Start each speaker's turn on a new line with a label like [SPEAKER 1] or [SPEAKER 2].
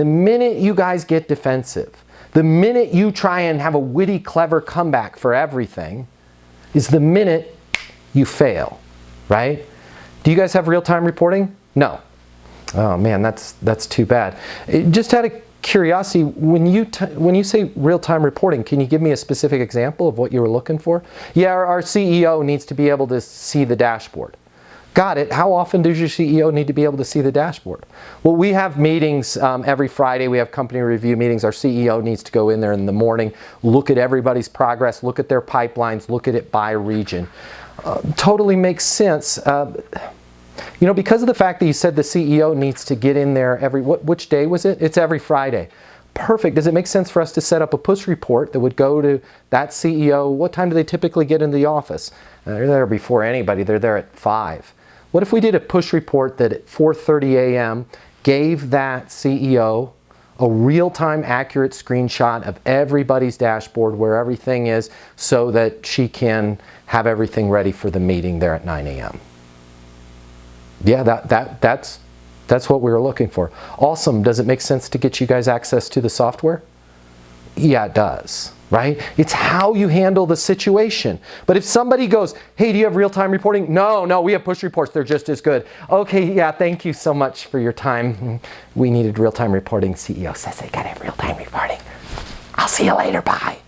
[SPEAKER 1] The minute you guys get defensive, the minute you try and have a witty, clever comeback for everything, is the minute you fail, right? Do you guys have real-time reporting? No. Oh man, that's too bad. Just out of curiosity, when you say real-time reporting, can you give me a specific example of what you were looking for? Yeah, our CEO needs to be able to see the dashboard. Got it. How often does your CEO need to be able to see the dashboard? Well, we have meetings every Friday. We have company review meetings. Our CEO needs to go in there in the morning, look at everybody's progress, look at their pipelines, look at it by region. Totally makes sense. You know, because of the fact that you said the CEO needs to get in there which day was it? It's every Friday. Perfect. Does it make sense for us to set up a push report that would go to that CEO? What time do they typically get into the office? They're there before anybody. They're there at 5. What if we did a push report that at 4:30 a.m. gave that CEO a real-time accurate screenshot of everybody's dashboard where everything is so that she can have everything ready for the meeting there at 9 a.m.? Yeah, that's what we were looking for. Awesome. Does it make sense to get you guys access to the software? Yeah, it does, right? It's how you handle the situation. But if somebody goes, hey, do you have real-time reporting? No, we have push reports. They're just as good. Okay, yeah, thank you so much for your time. We needed real-time reporting. CEO says they got to have real-time reporting. I'll see you later. Bye.